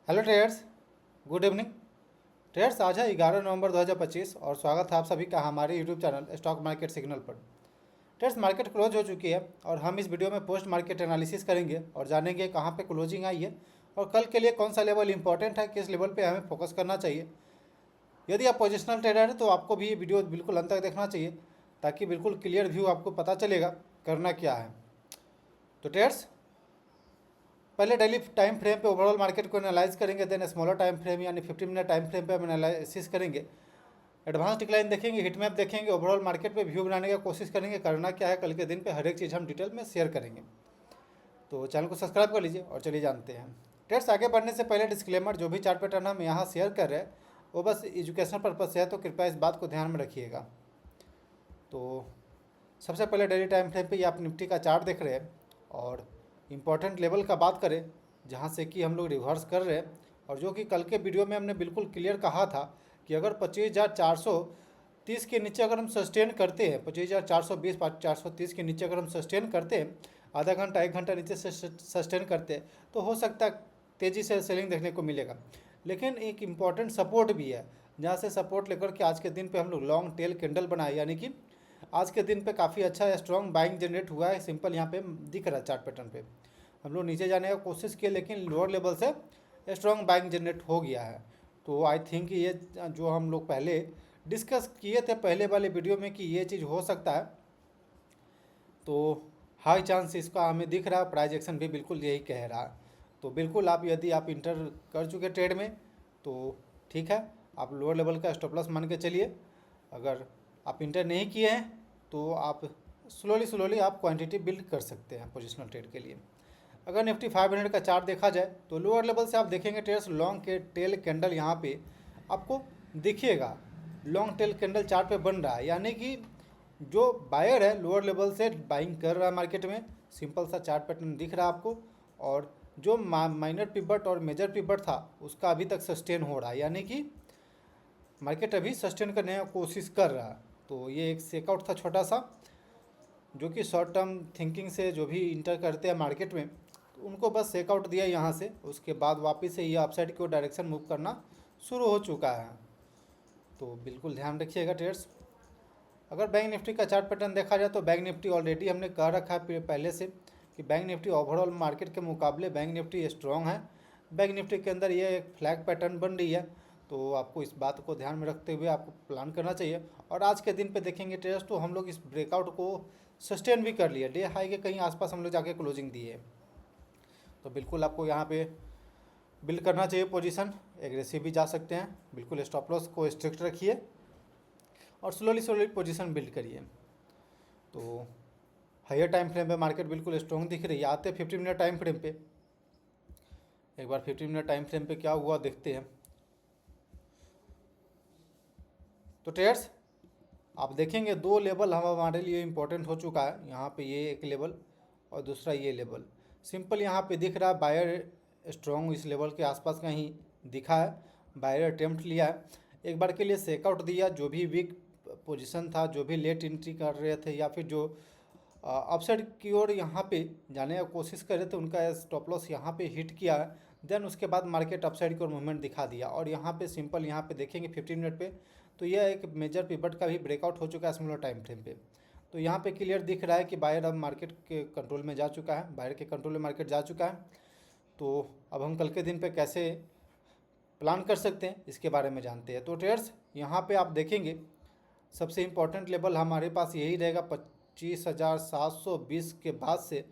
Hello traders, good evening. Traders, आज है 11 नवंबर 2025 और स्वागत है आप सभी का हमारे YouTube channel stock market signal पर। ट्रेडर्स, मार्केट क्लोज हो चुकी है और हम इस वीडियो में पोस्ट मार्केट एनालिसिस करेंगे और जानेंगे कहाँ पे क्लोजिंग आई है और कल के लिए कौन सा लेवल इंपॉर्टेंट है, किस लेवल पे हमें फोकस करना चाहिए। यदि आप पोजिशनल ट्रेडर हैं तो आपको भी ये वीडियो बिल्कुल अंत तक देखना चाहिए ताकि बिल्कुल क्लियर व्यू आपको पता चलेगा करना क्या है। तो ट्रेडर्स, पहले डेली टाइम फ्रेम पे ओवरऑल मार्केट को एनालाइज करेंगे, देन स्मॉलर टाइम फ्रेम यानी 15 मिनट टाइम फ्रेम पे हम एनालिसिस करेंगे। एडवांस डिक्लाइन देखेंगे, हिट मैप देखेंगे, ओवरऑल मार्केट पे व्यू बनाने का कोशिश करेंगे करना क्या है कल के दिन पे, हर एक चीज़ हम डिटेल में शेयर करेंगे। तो चैनल को सब्सक्राइब कर लीजिए और चलिए जानते हैं। ट्रेड्स, आगे बढ़ने से पहले डिस्क्लेमर, जो भी चार्ट पैटर्न हम यहाँ शेयर कर रहे हैं वो बस एजुकेशनल पर्पज से है, तो कृपया इस बात को ध्यान में रखिएगा। तो सबसे पहले डेली टाइम फ्रेम पे ये आप निफ्टी का चार्ट देख रहे हैं और इम्पॉर्टेंट लेवल का बात करें जहाँ से कि हम लोग रिवर्स कर रहे हैं, और जो कि कल के वीडियो में हमने बिल्कुल क्लियर कहा था कि अगर 25,430 के नीचे अगर हम सस्टेन करते हैं, 25,420 430 के नीचे अगर हम सस्टेन करते हैं, आधा घंटा 1 घंटा नीचे से सस्टेन करते हैं, तो हो सकता है तेज़ी से सेलिंग देखने को मिलेगा। लेकिन एक इम्पॉर्टेंट सपोर्ट भी है जहाँ से सपोर्ट लेकर के आज के दिन पे हम लोग लॉन्ग टेल कैंडल बनाए, यानी कि आज के दिन पे काफ़ी अच्छा स्ट्रॉन्ग बाइंग जनरेट हुआ है। सिंपल यहाँ पे दिख रहा है चार्ट पैटर्न पे, हम लोग नीचे जाने का कोशिश किए लेकिन लोअर लेवल से स्ट्रॉन्ग बाइंग जनरेट हो गया है। तो आई थिंक ये जो हम लोग पहले डिस्कस किए थे पहले वाले वीडियो में कि ये चीज़ हो सकता है, तो हाई चांस इसका हमें दिख रहा है। प्राइस एक्शन भी बिल्कुल यही कह रहा है। तो बिल्कुल आप यदि आप इंटर कर चुके ट्रेड में तो ठीक है, आप लोअर लेवल का स्टॉप लॉस मान के चलिए। अगर आप इंटर नहीं किए हैं तो आप स्लोली आप क्वांटिटी बिल्ड कर सकते हैं पोजिशनल ट्रेड के लिए। अगर निफ्टी 500 का चार्ट देखा जाए तो लोअर लेवल से आप देखेंगे ट्रेड्स लॉन्ग के टेल कैंडल यहाँ पे आपको दिखिएगा, लॉन्ग टेल कैंडल चार्ट पे बन रहा है, यानी कि जो बायर है लोअर लेवल से बाइंग कर रहा है मार्केट में। सिंपल सा चार्ट पैटर्न दिख रहा है आपको, और जो माइनर पिवट और मेजर पिवट था उसका अभी तक सस्टेन हो रहा है, यानी कि मार्केट अभी सस्टेन करने की कोशिश कर रहा है। तो ये एक सेकआउट था छोटा सा, जो कि शॉर्ट टर्म थिंकिंग से जो भी इंटर करते हैं मार्केट में तो उनको बस सेकआउट दिया यहाँ से, उसके बाद वापस से ये अपसाइड की ओर डायरेक्शन मूव करना शुरू हो चुका है। तो बिल्कुल ध्यान रखिएगा ट्रेड्स। अगर बैंक निफ्टी का चार्ट पैटर्न देखा जाए तो बैंक निफ्टी ऑलरेडी हमने कह रखा है पहले से कि बैंक निफ्टी ओवरऑल मार्केट के मुकाबले बैंक निफ्टी स्ट्रॉन्ग है। बैंक निफ्टी के अंदर ये एक फ्लैग पैटर्न बन रही है, तो आपको इस बात को ध्यान में रखते हुए आपको प्लान करना चाहिए। और आज के दिन पे देखेंगे ट्रेड्स तो हम लोग इस ब्रेकआउट को सस्टेन भी कर लिया, डे हाई के कहीं आसपास हम लोग जाके क्लोजिंग दी है। तो बिल्कुल आपको यहाँ पे बिल्ड करना चाहिए पोजीशन, एग्रेसिव भी जा सकते हैं। बिल्कुल स्टॉप लॉस को स्ट्रिक्ट रखिए और स्लोली पोजीशन बिल्ड करिए। तो हायर टाइम फ्रेम पे मार्केट बिल्कुल स्ट्रॉन्ग दिख रही है। आते 15 मिनट टाइम फ्रेम पे, एक बार 15 मिनट टाइम फ्रेम पे क्या हुआ देखते हैं। तो ट्रेड्स, आप देखेंगे दो लेवल हमारे लिए इम्पोर्टेंट हो चुका है। यहाँ पे ये एक लेवल और दूसरा ये लेवल। सिंपल यहाँ पे दिख रहा है बायर स्ट्रॉन्ग इस लेवल के आसपास कहीं दिखा है, बायर अटेम्प्ट लिया है, एक बार के लिए सेकआउट दिया। जो भी वीक पोजीशन था, जो भी लेट एंट्री कर रहे थे या फिर जो अपसाइड की ओर यहाँ पे जाने का कोशिश कर रहे थे, उनका स्टॉप लॉस यहाँ पे हिट किया है। देन उसके बाद मार्केट अपसाइड की ओर मूवमेंट दिखा दिया, और यहाँ पे सिंपल यहाँ पे देखेंगे 15 मिनट पे तो यह एक मेजर पिवट का भी ब्रेकआउट हो चुका है स्मॉलर टाइम फ्रेम पे। तो यहाँ पे क्लियर दिख रहा है कि बायर अब मार्केट के कंट्रोल में जा चुका है, बायर के कंट्रोल में मार्केट जा चुका है। तो अब हम कल के दिन पे कैसे प्लान कर सकते हैं इसके बारे में जानते हैं। तो ट्रेड्स, यहाँ पे आप देखेंगे सबसे इम्पोर्टेंट लेवल हमारे पास यही रहेगा 25,720 के बाद से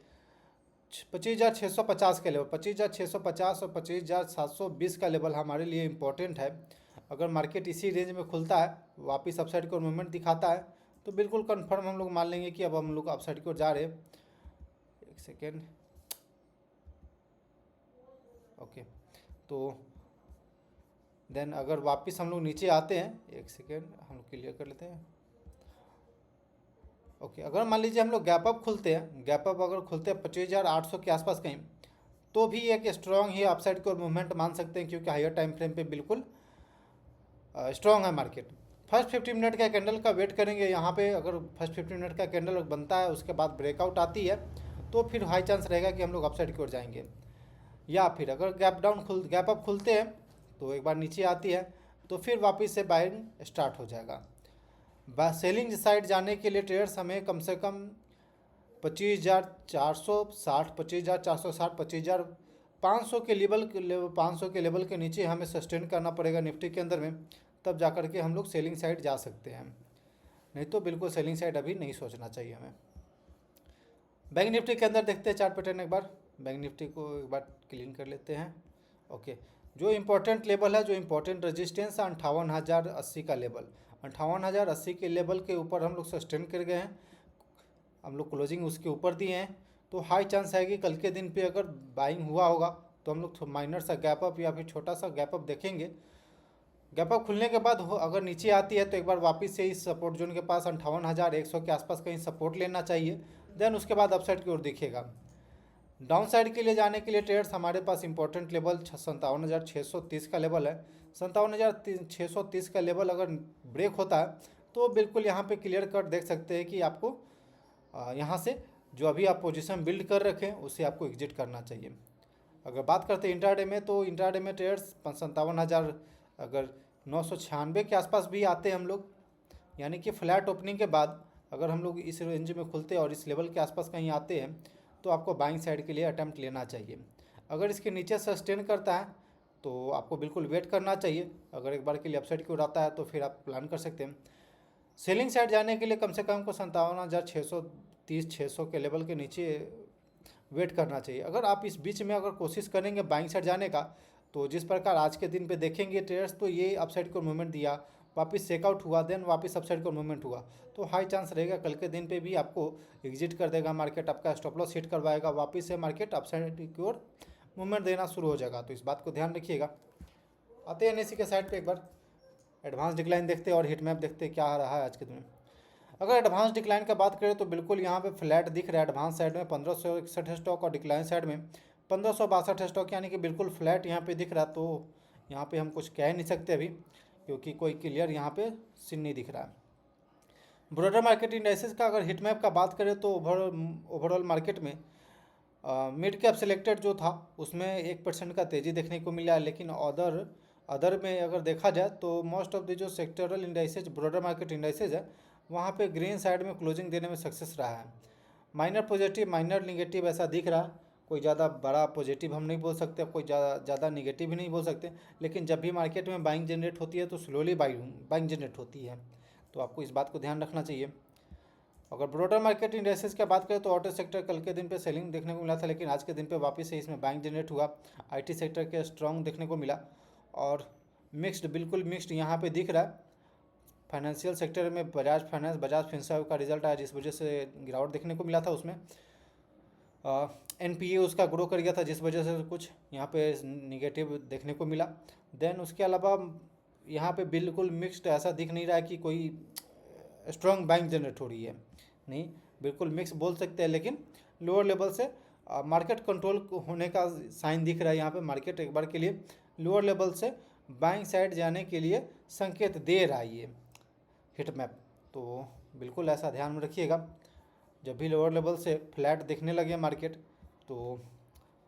25,650 का लेवल। 25,650 और 25,720 का लेवल हमारे लिए इम्पोर्टेंट है। अगर मार्केट इसी रेंज में खुलता है, वापस अपसाइड की ओर मूवमेंट दिखाता है, तो बिल्कुल कंफर्म हम लोग मान लेंगे कि अब हम लोग अपसाइड की ओर जा रहे हैं। एक सेकेंड, ओके। तो देन अगर वापस हम लोग नीचे आते हैं, एक सेकेंड हम लोग क्लियर कर लेते हैं। ओके, अगर मान लीजिए हम लोग गैप अप खुलते हैं, गैप अप अगर खुलते हैं 25,800 के आसपास कहीं, तो भी एक स्ट्रॉन्ग ही अपसाइड की ओर मूवमेंट मान सकते हैं, क्योंकि हायर टाइम फ्रेम पे बिल्कुल स्ट्रॉन्ग है मार्केट। फर्स्ट 15 मिनट का कैंडल का वेट करेंगे यहाँ पे। अगर फर्स्ट 15 मिनट का कैंडल बनता है, उसके बाद ब्रेकआउट आती है, तो फिर हाई चांस रहेगा कि हम लोग अपसाइड की ओर जाएंगे। या फिर अगर गैप अप खुलते हैं तो एक बार नीचे आती है तो फिर वापस से बाइंग स्टार्ट हो जाएगा। सेलिंग साइड जाने के लिए ट्रेडर्स हमें कम से कम 25,460, 25,460, 25,500 के लेवल 500 के लेवल के नीचे हमें सस्टेन करना पड़ेगा निफ्टी के अंदर में, तब जा कर के हम लोग सेलिंग साइड जा सकते हैं। नहीं तो बिल्कुल सेलिंग साइड अभी नहीं सोचना चाहिए हमें। बैंक निफ्टी के अंदर देखते हैं चार्ट पैटर्न एक बार। बैंक निफ्टी को एक बार क्लीन कर लेते हैं। ओके, जो इम्पोर्टेंट लेवल है, जो इम्पोर्टेंट रेजिस्टेंस है 58,080 का लेवल, 58,080 के लेवल के ऊपर हम लोग सस्टेन कर गए हैं, हम लोग क्लोजिंग उसके ऊपर दिए हैं। तो हाई चांस है कि कल के दिन पे अगर बाइंग हुआ होगा तो हम लोग माइनर सा गैप अप या फिर छोटा सा गैप अप देखेंगे। गैप अप खुलने के बाद अगर नीचे आती है तो एक बार वापस से इस सपोर्ट जोन के पास 58,100 के आसपास कहीं सपोर्ट लेना चाहिए, देन उसके बाद अपसाइड की ओर दिखेगा। डाउन साइड के लिए जाने के लिए ट्रेड्स हमारे पास इंपॉर्टेंट लेवल 57,630 का लेवल है। 57,630 का लेवल अगर ब्रेक होता है तो बिल्कुल यहाँ पे क्लियर कट देख सकते हैं कि आपको यहाँ से जो अभी आप पोजीशन बिल्ड कर रखें उससे आपको एग्जिट करना चाहिए। अगर बात करते हैं इंट्राडे में, तो इंट्राडे में ट्रेड्स 57,000 अगर 996 के आसपास भी आते हैं हम लोग, यानी कि फ्लैट ओपनिंग के बाद अगर हम लोग इस रेंज में खुलते हैं और इस लेवल के आसपास कहीं आते हैं तो आपको बाइंग साइड के लिए अटैम्प्ट लेना चाहिए। अगर इसके नीचे सस्टेन करता है तो आपको बिल्कुल वेट करना चाहिए। अगर एक बार के लिए अपसाइड की ओर आता है तो फिर आप प्लान कर सकते हैं। सेलिंग साइड जाने के लिए कम से कम हमको 57,630, 600 के लेवल के नीचे वेट करना चाहिए। अगर आप इस बीच में अगर कोशिश करेंगे बाइंग साइड जाने का, तो जिस प्रकार आज के दिन पे देखेंगे ट्रेडर्स, तो ये अपसाइड को मूवमेंट दिया, वापस चेकआउट हुआ, देन वापस अपसाइड को मूवमेंट हुआ, तो हाई चांस रहेगा कल के दिन पे भी आपको एग्जिट कर देगा मार्केट, आपका स्टॉप लॉस हिट करवाएगा, वापस से मार्केट अपसाइड की ओर मूवमेंट देना शुरू हो जाएगा। तो इस बात को ध्यान रखिएगा। आते हैं NSE के साइड पे एक बार एडवांस डिक्लाइन देखते हैं और हिट मैप देखते हैं क्या आ रहा है आज के दिन में। अगर एडवांस डिक्लाइन का बात करें तो बिल्कुल यहाँ पे फ्लैट दिख रहा है एडवांस साइड में 1561 स्टॉक और डिक्लाइन साइड में 1562 स्टॉक, यानी कि बिल्कुल फ्लैट यहाँ पे दिख रहा है। तो यहाँ पे हम कुछ कह नहीं सकते अभी, क्योंकि कोई क्लियर यहाँ पे सीन नहीं दिख रहा है। ब्रॉडर मार्केट इंडाइसेस का अगर हिट मैप का बात करें तो ओवरऑल मार्केट में मिड कैप सिलेक्टेड जो था उसमें 1% का तेज़ी देखने को मिला है, लेकिन अदर में अगर देखा जाए तो मोस्ट ऑफ द जो sectoral indices broader market indices है वहाँ पे ग्रीन साइड में क्लोजिंग देने में सक्सेस रहा है। माइनर पॉजिटिव माइनर निगेटिव ऐसा दिख रहा है, कोई ज़्यादा बड़ा पॉजिटिव हम नहीं बोल सकते, कोई ज़्यादा निगेटिव भी नहीं बोल सकते, लेकिन जब भी मार्केट में बाइंग जनरेट होती है तो स्लोली बाइंग जनरेट होती है, तो आपको इस बात को ध्यान रखना चाहिए। अगर ब्रॉडर मार्केट इंडेक्सेस की बात करें तो ऑटो सेक्टर कल के दिन पे सेलिंग देखने को मिला था, लेकिन आज के दिन पे वापस से इसमें बाइंग जनरेट हुआ। IT सेक्टर के स्ट्रॉन्ग देखने को मिला और मिक्स्ड, बिल्कुल मिक्स्ड यहाँ पे दिख रहा है। फाइनेंशियल सेक्टर में बजाज फिनसर्व का रिजल्ट आया जिस वजह से गिरावट देखने को मिला था। उसमें NPA उसका ग्रो कर गया था जिस वजह से कुछ यहाँ पे निगेटिव देखने को मिला। देन उसके अलावा यहाँ पे बिल्कुल मिक्स्ड, ऐसा दिख नहीं रहा है कि कोई स्ट्रॉन्ग बाइंग जनरेट हो रही है, नहीं, बिल्कुल मिक्स बोल सकते हैं, लेकिन लोअर लेवल से मार्केट कंट्रोल होने का साइन दिख रहा है। यहाँ पे मार्केट एक बार के लिए लोअर लेवल से बाइंग साइड जाने के लिए संकेत दे रहा है ये हिट मैप, तो बिल्कुल ऐसा ध्यान में रखिएगा। जब भी लोअर लेवल से फ्लैट दिखने लगे मार्केट तो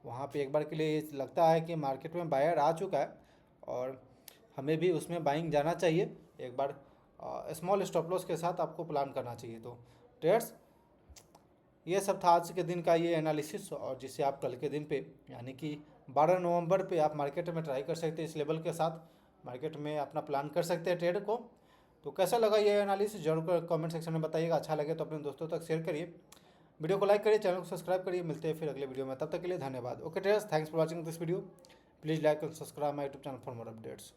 वहाँ पे एक बार के लिए लगता है कि मार्केट में बायर आ चुका है और हमें भी उसमें बाइंग जाना चाहिए। एक बार स्मॉल स्टॉप लॉस के साथ आपको प्लान करना चाहिए। तो ट्रेड्स, ये सब था आज के दिन का ये एनालिसिस, और जिससे आप कल के दिन पे यानी कि 12 नवंबर पे आप मार्केट में ट्राई कर सकते हैं, इस लेवल के साथ मार्केट में अपना प्लान कर सकते हैं ट्रेड को। तो कैसा लगा ये एनालिसिस जरूर कमेंट सेक्शन में बताइएगा। अच्छा लगे तो अपने दोस्तों तक शेयर करिए, वीडियो को लाइक करिए, चैनल को सब्सक्राइब करिए। मिलते हैं फिर अगले वीडियो में, तब तक के लिए धन्यवाद। Okay trades, thanks for watching this video. Please like and subscribe my YouTube channel for more updates.